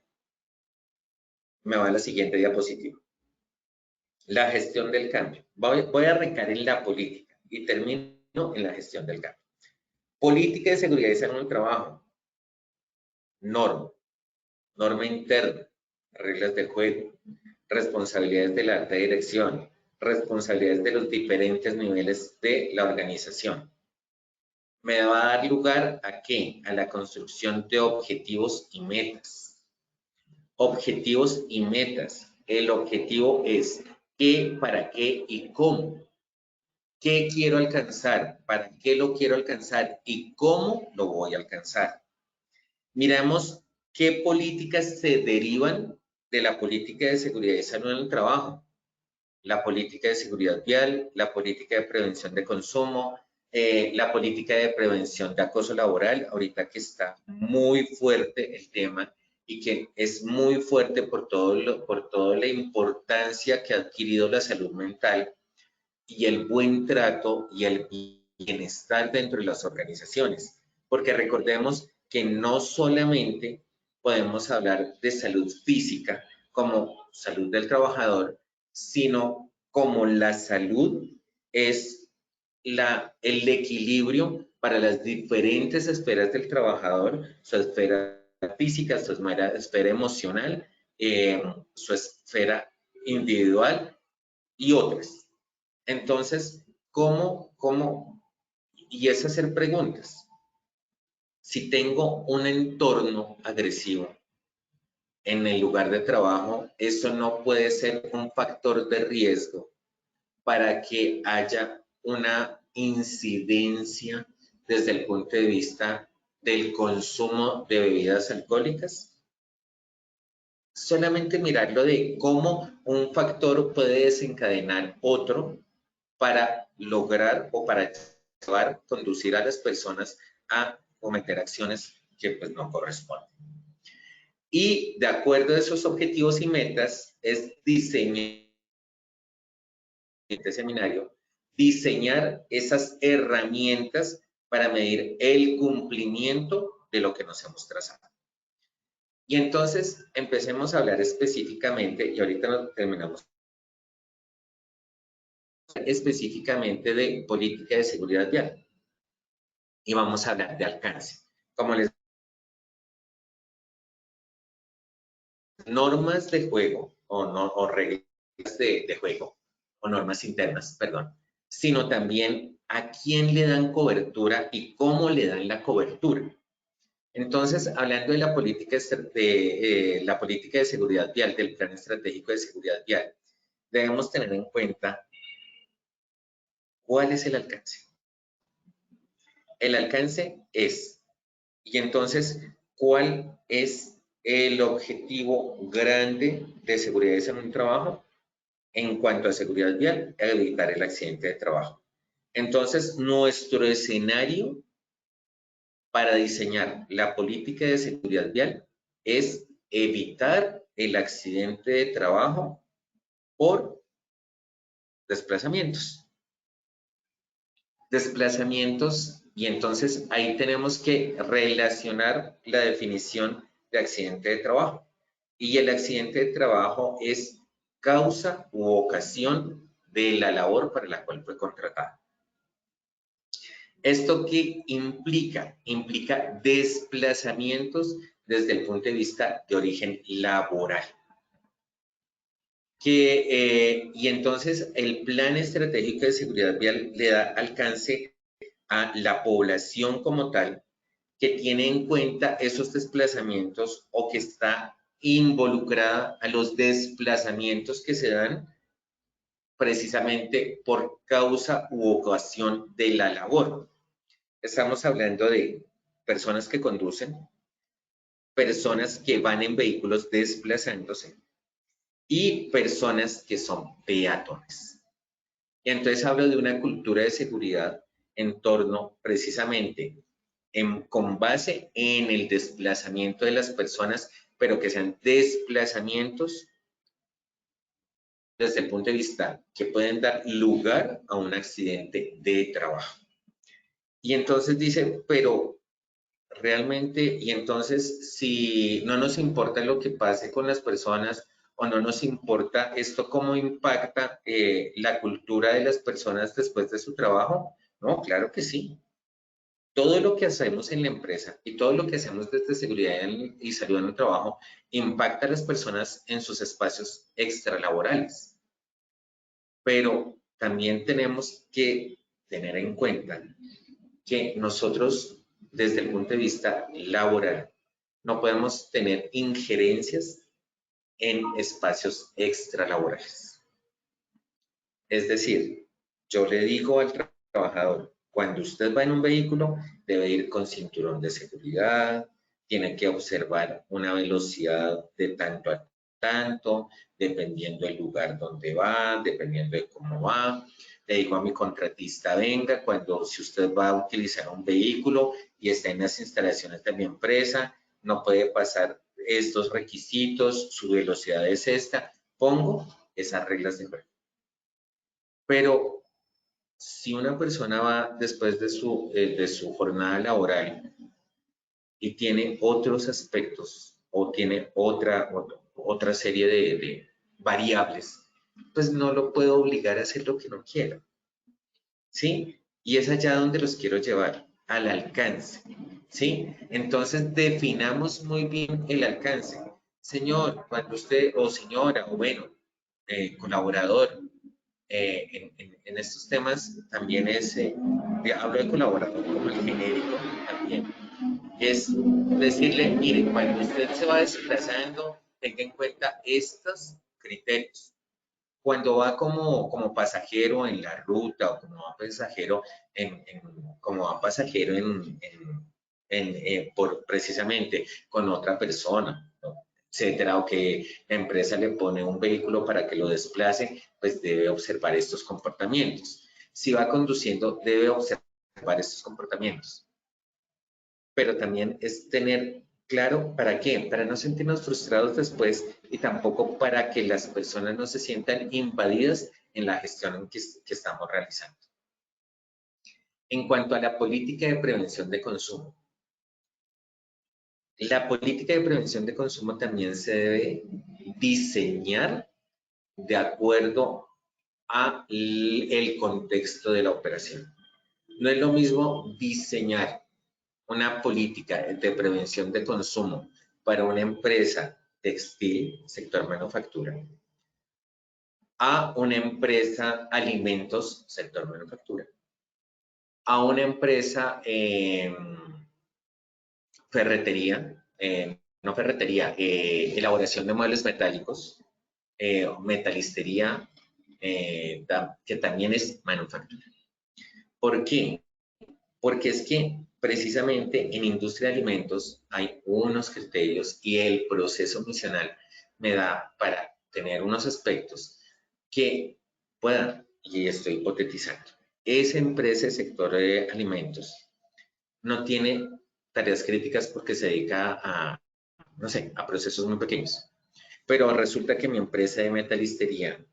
Me va a la siguiente diapositiva. La gestión del cambio. Voy a arrancar en la política y termino en la gestión del cambio. Política de seguridad y salud en el trabajo. Norma interna, reglas de juego, responsabilidades de la alta dirección, responsabilidades de los diferentes niveles de la organización. Me va a dar lugar ¿a qué? A la construcción de objetivos y metas. Objetivos y metas. El objetivo es qué, para qué y cómo. ¿Qué quiero alcanzar? ¿Para qué lo quiero alcanzar? ¿Y cómo lo voy a alcanzar? Miramos qué políticas se derivan de la política de seguridad y salud en el trabajo. La política de seguridad vial, la política de prevención de consumo, la política de prevención de acoso laboral, ahorita que está muy fuerte el tema y que es muy fuerte por toda la importancia que ha adquirido la salud mental y el buen trato y el bienestar dentro de las organizaciones. Porque recordemos que no solamente podemos hablar de salud física como salud del trabajador, sino como la salud es el equilibrio para las diferentes esferas del trabajador, su esfera física, su esfera emocional, su esfera individual y otras. Entonces, y es hacer preguntas. Si tengo un entorno agresivo en el lugar de trabajo, eso no puede ser un factor de riesgo para que haya una incidencia desde el punto de vista del consumo de bebidas alcohólicas. Solamente mirarlo de cómo un factor puede desencadenar otro para lograr o para conducir a las personas a cometer acciones que pues no corresponden. Y de acuerdo a esos objetivos y metas es diseñar este seminario, diseñar esas herramientas para medir el cumplimiento de lo que nos hemos trazado. Y entonces empecemos a hablar específicamente, y ahorita nos terminamos específicamente de política de seguridad vial. Y vamos a hablar de alcance. Como les normas de juego o reglas de juego o normas internas, perdón, sino también a quién le dan cobertura y cómo le dan la cobertura. Entonces, hablando de la política de seguridad vial, del plan estratégico de seguridad vial, debemos tener en cuenta cuál es el alcance. El alcance es, y entonces, ¿cuál es el objetivo grande de seguridad y salud en el trabajo? En cuanto a seguridad vial, evitar el accidente de trabajo. Entonces, nuestro escenario para diseñar la política de seguridad vial es evitar el accidente de trabajo por desplazamientos. Desplazamientos Y entonces ahí tenemos que relacionar la definición de accidente de trabajo. Y el accidente de trabajo es causa u ocasión de la labor para la cual fue contratado. ¿Esto qué implica? Implica desplazamientos desde el punto de vista de origen laboral. Y entonces el plan estratégico de seguridad vial le da alcance a la población como tal, que tiene en cuenta esos desplazamientos o que está involucrada a los desplazamientos que se dan precisamente por causa u ocasión de la labor. Estamos hablando de personas que conducen, personas que van en vehículos desplazándose y personas que son peatones. Y entonces hablo de una cultura de seguridad en torno precisamente con base en el desplazamiento de las personas, pero que sean desplazamientos desde el punto de vista que pueden dar lugar a un accidente de trabajo. Y entonces dice, pero realmente, y entonces si no nos importa lo que pase con las personas o no nos importa esto cómo impacta la cultura de las personas después de su trabajo, no, claro que sí. Todo lo que hacemos en la empresa y todo lo que hacemos desde seguridad y salud en el trabajo impacta a las personas en sus espacios extralaborales. Pero también tenemos que tener en cuenta que nosotros, desde el punto de vista laboral, no podemos tener injerencias en espacios extralaborales. Es decir, yo le digo al trabajador, cuando usted va en un vehículo, debe ir con cinturón de seguridad, tiene que observar una velocidad de tanto a tanto, dependiendo del lugar donde va, dependiendo de cómo va. Le digo a mi contratista, venga, si usted va a utilizar un vehículo y está en las instalaciones de mi empresa, no puede pasar estos requisitos, su velocidad es esta, pongo esas reglas de juego. Pero si una persona va después de su jornada laboral y tiene otros aspectos o tiene otra serie de variables, pues no lo puedo obligar a hacer lo que no quiera. ¿Sí? Y es allá donde los quiero llevar, al alcance. ¿Sí? Entonces definamos muy bien el alcance. Señor, cuando usted, o señora, o bueno, colaborador, en estos temas también hablo de colaborador como el genérico también, es decirle, mire, cuando usted se va desplazando, tenga en cuenta estos criterios. Cuando va como pasajero en la ruta o como va pasajero precisamente con otra persona, ¿no? Etcétera, o que la empresa le pone un vehículo para que lo desplace, pues debe observar estos comportamientos. Si va conduciendo, debe observar estos comportamientos. Pero también es tener claro para qué, para no sentirnos frustrados después y tampoco para que las personas no se sientan invadidas en la gestión que estamos realizando. En cuanto a la política de prevención de consumo, la política de prevención de consumo también se debe diseñar de acuerdo a el contexto de la operación. No es lo mismo diseñar una política de prevención de consumo para una empresa textil, sector manufactura, a una empresa alimentos, sector manufactura, a una empresa ferretería, no ferretería, elaboración de muebles metálicos, metalistería, que también es manufactura. ¿Por qué? Porque es que precisamente en industria de alimentos hay unos criterios y el proceso misional me da para tener unos aspectos que puedan, y estoy hipotetizando, esa empresa del sector de alimentos no tiene tareas críticas porque se dedica a, no sé, a procesos muy pequeños. Pero resulta que mi empresa de metalistería,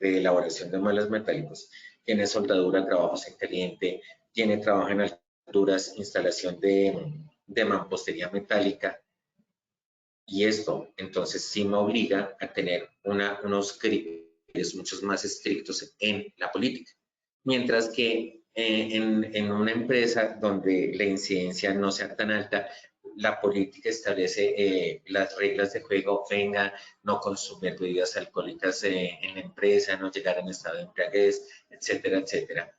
de elaboración de muebles metálicos, tiene soldadura, trabajos en caliente, tiene trabajo en alta soldaduras, instalación de mampostería metálica. Y esto, entonces, sí me obliga a tener unos criterios mucho más estrictos en la política. Mientras que en una empresa donde la incidencia no sea tan alta, la política establece las reglas de juego: venga, no consumir bebidas alcohólicas en la empresa, no llegar en estado de embriaguez, etcétera, etcétera.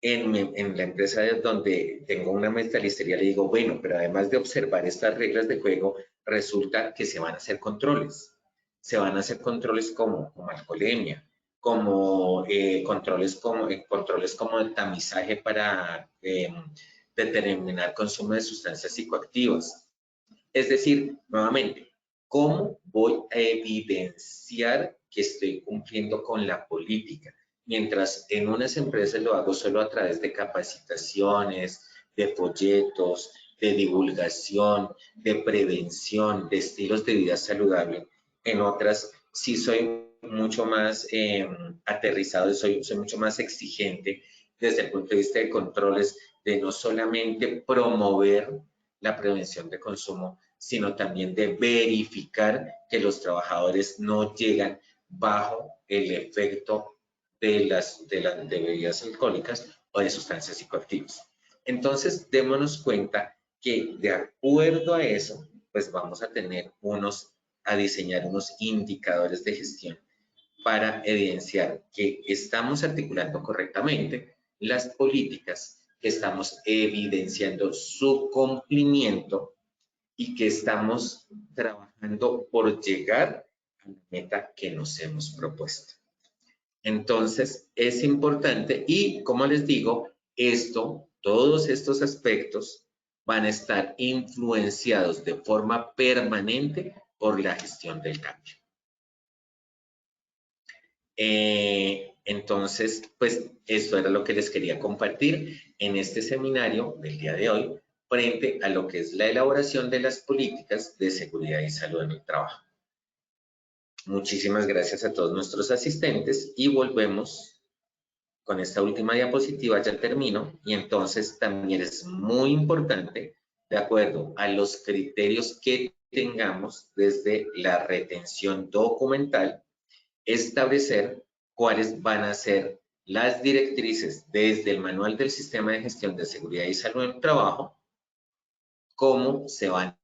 En la empresa donde tengo una metalistería le digo, bueno, pero además de observar estas reglas de juego, resulta que se van a hacer controles. Se van a hacer controles como alcoholemia, como controles como el tamizaje para determinar consumo de sustancias psicoactivas. Es decir, nuevamente, ¿cómo voy a evidenciar que estoy cumpliendo con la política? Mientras en unas empresas lo hago solo a través de capacitaciones, de folletos, de divulgación, de prevención, de estilos de vida saludable. En otras sí soy mucho más aterrizado, soy mucho más exigente desde el punto de vista de controles, de no solamente promover la prevención de consumo, sino también de verificar que los trabajadores no llegan bajo el efecto de bebidas alcohólicas o de sustancias psicoactivas. Entonces, démonos cuenta que de acuerdo a eso, pues vamos a diseñar unos indicadores de gestión para evidenciar que estamos articulando correctamente las políticas, que estamos evidenciando su cumplimiento y que estamos trabajando por llegar a la meta que nos hemos propuesto. Entonces, es importante y, como les digo, todos estos aspectos van a estar influenciados de forma permanente por la gestión del cambio. Entonces, pues esto era lo que les quería compartir en este seminario del día de hoy frente a lo que es la elaboración de las políticas de seguridad y salud en el trabajo. Muchísimas gracias a todos nuestros asistentes y volvemos con esta última diapositiva, ya termino, y entonces también es muy importante, de acuerdo a los criterios que tengamos desde la retención documental, establecer cuáles van a ser las directrices desde el Manual del Sistema de Gestión de Seguridad y Salud en el Trabajo, cómo se van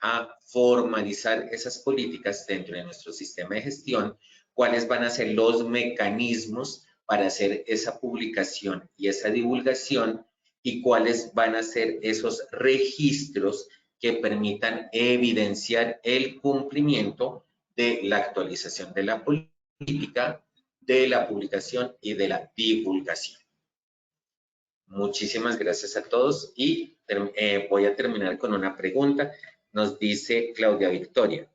a formalizar esas políticas dentro de nuestro sistema de gestión, cuáles van a ser los mecanismos para hacer esa publicación y esa divulgación y cuáles van a ser esos registros que permitan evidenciar el cumplimiento de la actualización de la política, de la publicación y de la divulgación. Muchísimas gracias a todos y voy a terminar con una pregunta. Nos dice Claudia Victoria.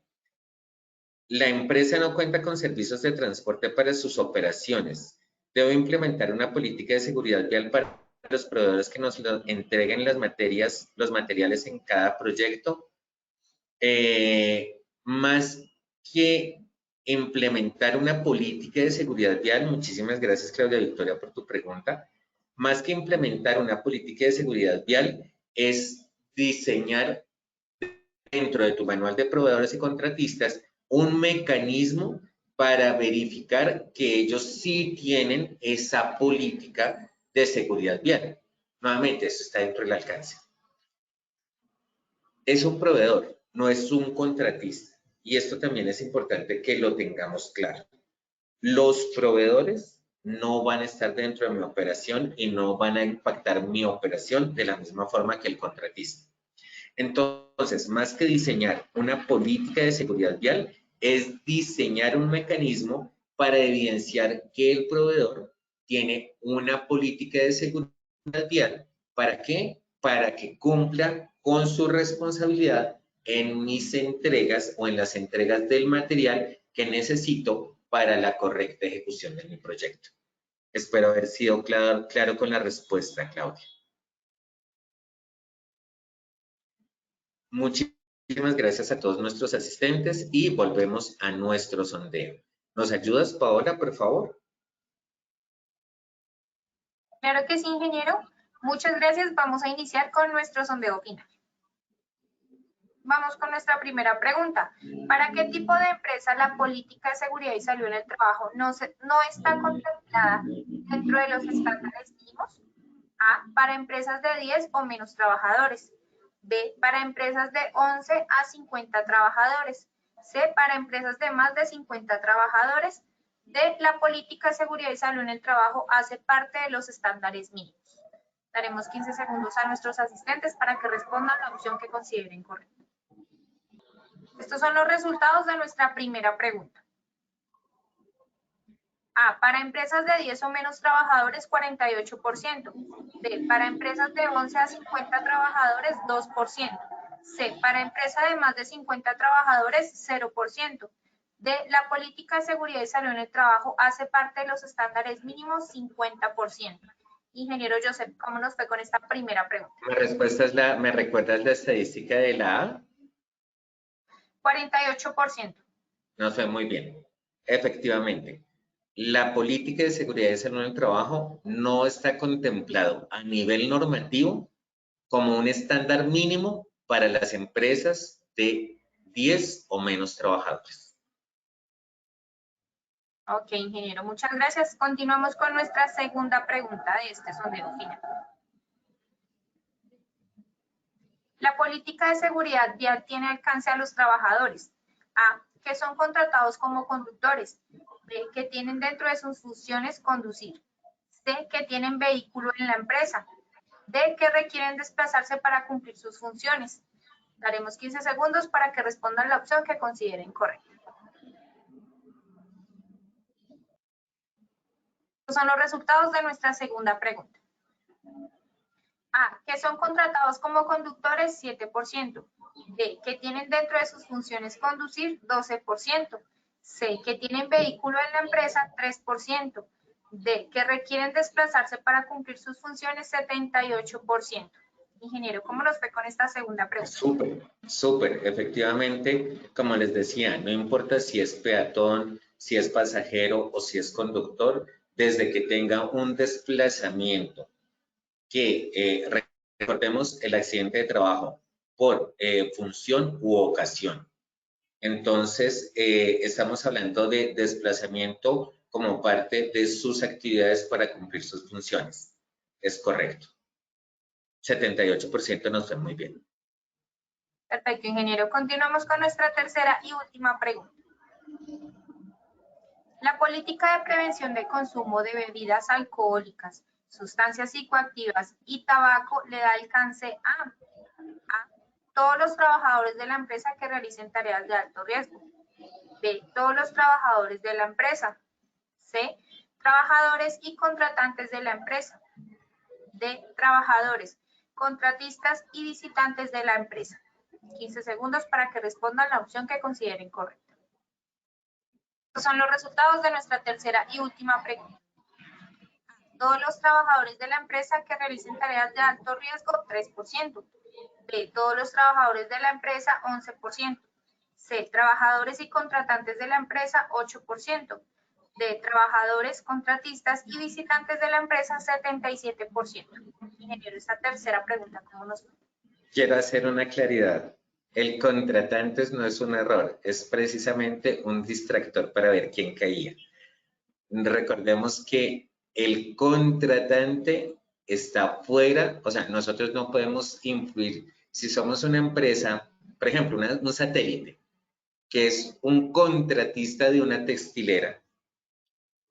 La empresa no cuenta con servicios de transporte para sus operaciones. ¿Debo implementar una política de seguridad vial para los proveedores que nos entreguen los materiales en cada proyecto? Más que implementar una política de seguridad vial, muchísimas gracias Claudia Victoria por tu pregunta. Más que implementar una política de seguridad vial, es diseñar dentro de tu manual de proveedores y contratistas un mecanismo para verificar que ellos sí tienen esa política de seguridad vial. Nuevamente, esto está dentro del alcance. Es un proveedor, no es un contratista. Y esto también es importante que lo tengamos claro. Los proveedores no van a estar dentro de mi operación y no van a impactar mi operación de la misma forma que el contratista. Entonces, más que diseñar una política de seguridad vial, es diseñar un mecanismo para evidenciar que el proveedor tiene una política de seguridad vial. ¿Para qué? Para que cumpla con su responsabilidad en mis entregas o en las entregas del material que necesito para la correcta ejecución de mi proyecto. Espero haber sido claro con la respuesta, Claudia. Muchísimas gracias a todos nuestros asistentes y volvemos a nuestro sondeo. ¿Nos ayudas, Paola, por favor? Claro que sí, ingeniero. Muchas gracias. Vamos a iniciar con nuestro sondeo final. Vamos con nuestra primera pregunta. ¿Para qué tipo de empresa la política de seguridad y salud en el trabajo no está contemplada dentro de los estándares mínimos? A, para empresas de 10 o menos trabajadores. B, para empresas de 11 a 50 trabajadores. C, para empresas de más de 50 trabajadores. D, la política de seguridad y salud en el trabajo hace parte de los estándares mínimos. Daremos 15 segundos a nuestros asistentes para que respondan la opción que consideren correcta. Estos son los resultados de nuestra primera pregunta. A, para empresas de 10 o menos trabajadores, 48%. B, para empresas de 11 a 50 trabajadores, 2%. C, para empresas de más de 50 trabajadores, 0%. D, la política de seguridad y salud en el trabajo hace parte de los estándares mínimos, 50%. Ingeniero Joseph, ¿cómo nos fue con esta primera pregunta? Mi respuesta es ¿me recuerdas la estadística de la A? 48%. Nos fue muy bien. Efectivamente, la política de seguridad y salud en el trabajo no está contemplado a nivel normativo como un estándar mínimo para las empresas de 10 o menos trabajadores. Ok, ingeniero, muchas gracias. Continuamos con nuestra segunda pregunta de este sondeo final. La política de seguridad vial tiene alcance a los trabajadores. A, que son contratados como conductores. B, que tienen dentro de sus funciones conducir. C, que tienen vehículo en la empresa. D, que requieren desplazarse para cumplir sus funciones. Daremos 15 segundos para que respondan la opción que consideren correcta. Estos son los resultados de nuestra segunda pregunta. A, que son contratados como conductores, 7%. B, que tienen dentro de sus funciones conducir, 12%. C, que tienen vehículo en la empresa, 3%. D, que requieren desplazarse para cumplir sus funciones, 78%. Ingeniero, ¿cómo nos fue con esta segunda pregunta? Súper. Efectivamente, como les decía, no importa si es peatón, si es pasajero o si es conductor, desde que tenga un desplazamiento que recordemos el accidente de trabajo por función u ocasión. Entonces, estamos hablando de desplazamiento como parte de sus actividades para cumplir sus funciones. Es correcto. 78% nos fue muy bien. Perfecto, ingeniero. Continuamos con nuestra tercera y última pregunta. La política de prevención de consumo de bebidas alcohólicas, sustancias psicoactivas y tabaco le da alcance a todos los trabajadores de la empresa que realicen tareas de alto riesgo. B, todos los trabajadores de la empresa. C, trabajadores y contratantes de la empresa. D, trabajadores, contratistas y visitantes de la empresa. 15 segundos para que respondan la opción que consideren correcta. Estos son los resultados de nuestra tercera y última pregunta. Todos los trabajadores de la empresa que realicen tareas de alto riesgo, 3%. B, todos los trabajadores de la empresa, 11%. C, trabajadores y contratantes de la empresa, 8%. D, trabajadores, contratistas y visitantes de la empresa, 77%. Ingeniero, esta tercera pregunta, ¿cómo nos fue? Quiero hacer una claridad. El contratantes no es un error, es precisamente un distractor para ver quién caía. Recordemos que el contratante está fuera, o sea, nosotros no podemos influir. Si somos una empresa, por ejemplo, un satélite, que es un contratista de una textilera,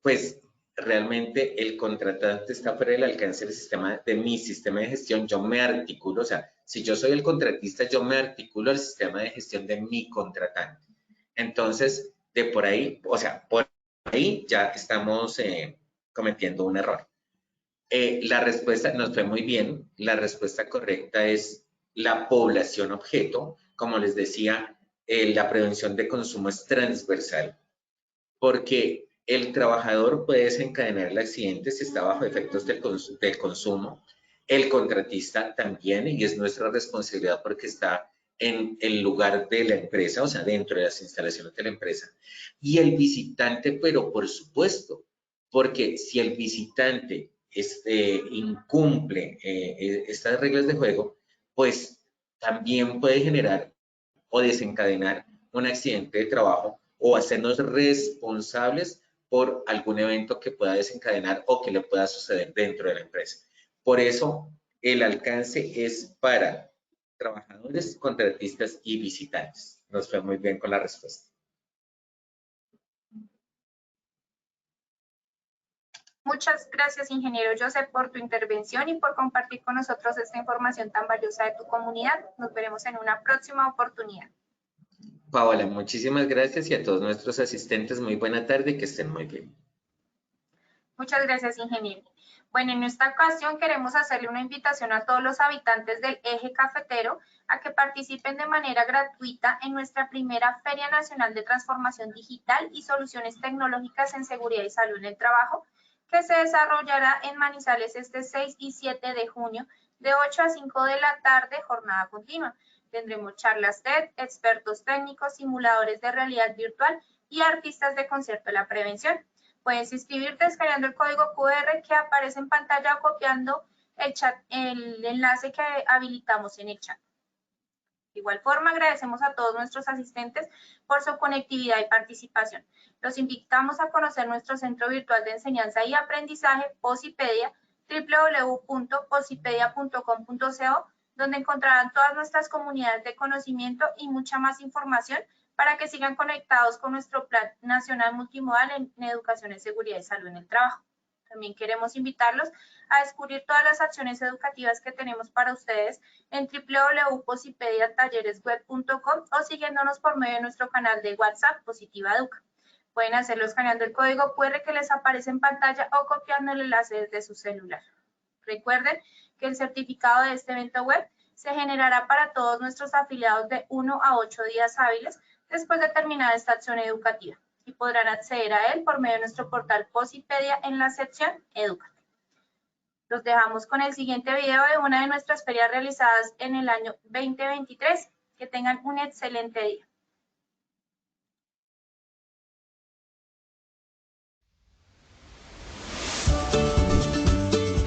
pues realmente el contratante está fuera del alcance del sistema, de mi sistema de gestión. Yo me articulo, o sea, si yo soy el contratista, yo me articulo al sistema de gestión de mi contratante. Entonces, de por ahí, o sea, por ahí ya estamos cometiendo un error. La respuesta nos fue muy bien. La respuesta correcta es la población objeto. Como les decía, la prevención de consumo es transversal, porque el trabajador puede desencadenar el accidente si está bajo efectos del consumo. El contratista también, y es nuestra responsabilidad porque está en el lugar de la empresa, o sea, dentro de las instalaciones de la empresa. Y el visitante, pero por supuesto, porque si el visitante incumple estas reglas de juego, pues también puede generar o desencadenar un accidente de trabajo o hacernos responsables por algún evento que pueda desencadenar o que le pueda suceder dentro de la empresa. Por eso, el alcance es para trabajadores, contratistas y visitantes. Nos fue muy bien con la respuesta. Muchas gracias, ingeniero Joseph, por tu intervención y por compartir con nosotros esta información tan valiosa de tu comunidad. Nos veremos en una próxima oportunidad. Paola, muchísimas gracias y a todos nuestros asistentes, muy buena tarde y que estén muy bien. Muchas gracias, ingeniero. Bueno, en esta ocasión queremos hacerle una invitación a todos los habitantes del eje cafetero a que participen de manera gratuita en nuestra primera Feria Nacional de Transformación Digital y Soluciones Tecnológicas en Seguridad y Salud en el Trabajo, que se desarrollará en Manizales este 6 y 7 de junio de 8 a 5 de la tarde, jornada continua. Tendremos charlas TED, expertos técnicos, simuladores de realidad virtual y artistas de concierto de la prevención. Puedes inscribirte escaneando el código QR que aparece en pantalla o copiando el enlace que habilitamos en el chat. De igual forma, agradecemos a todos nuestros asistentes por su conectividad y participación. Los invitamos a conocer nuestro Centro Virtual de Enseñanza y Aprendizaje, Posipedia, www.posipedia.com.co, donde encontrarán todas nuestras comunidades de conocimiento y mucha más información para que sigan conectados con nuestro Plan Nacional Multimodal en Educación en Seguridad y Salud en el Trabajo. También queremos invitarlos a descubrir todas las acciones educativas que tenemos para ustedes en www.posipediatalleresweb.com o siguiéndonos por medio de nuestro canal de WhatsApp Positiva Educa. Pueden hacerlo escaneando el código QR que les aparece en pantalla o copiando el enlace desde su celular. Recuerden que el certificado de este evento web se generará para todos nuestros afiliados de 1 a 8 días hábiles después de terminar esta acción educativa y podrán acceder a él por medio de nuestro portal Posipedia en la sección Educa. Los dejamos con el siguiente video de una de nuestras ferias realizadas en el año 2023. Que tengan un excelente día.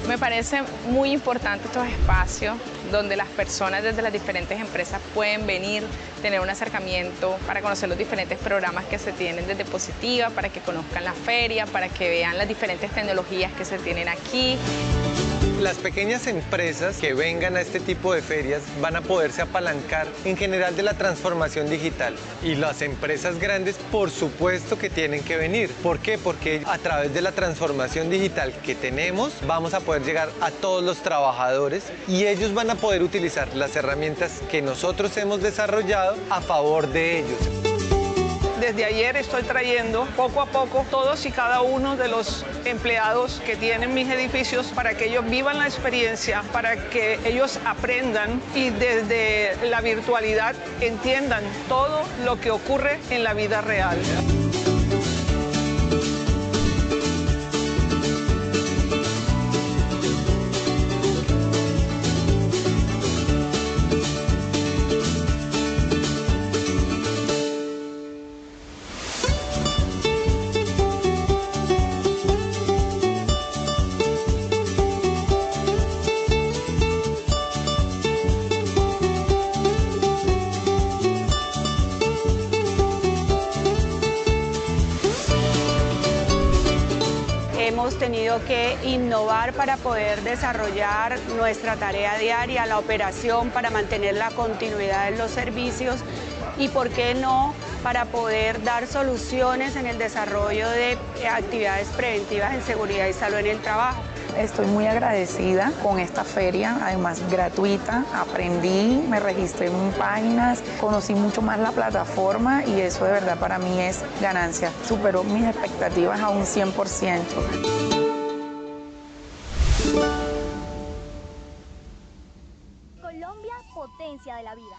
Me parece muy importante estos espacios donde las personas desde las diferentes empresas pueden venir, tener un acercamiento para conocer los diferentes programas que se tienen desde Positiva, para que conozcan la feria, para que vean las diferentes tecnologías que se tienen aquí. Las pequeñas empresas que vengan a este tipo de ferias van a poderse apalancar en general de la transformación digital. Y las empresas grandes, por supuesto que tienen que venir. ¿Por qué? Porque a través de la transformación digital que tenemos, vamos a poder llegar a todos los trabajadores y ellos van a poder utilizar las herramientas que nosotros hemos desarrollado a favor de ellos. Desde ayer estoy trayendo poco a poco todos y cada uno de los empleados que tienen mis edificios para que ellos vivan la experiencia, para que ellos aprendan y desde la virtualidad entiendan todo lo que ocurre en la vida real. Hemos tenido que innovar para poder desarrollar nuestra tarea diaria, la operación, para mantener la continuidad de los servicios y, ¿por qué no?, para poder dar soluciones en el desarrollo de actividades preventivas en seguridad y salud en el trabajo. Estoy muy agradecida con esta feria, además gratuita. Aprendí, me registré en páginas, conocí mucho más la plataforma y eso de verdad para mí es ganancia. Superó mis expectativas a un 100%. Colombia, potencia de la vida.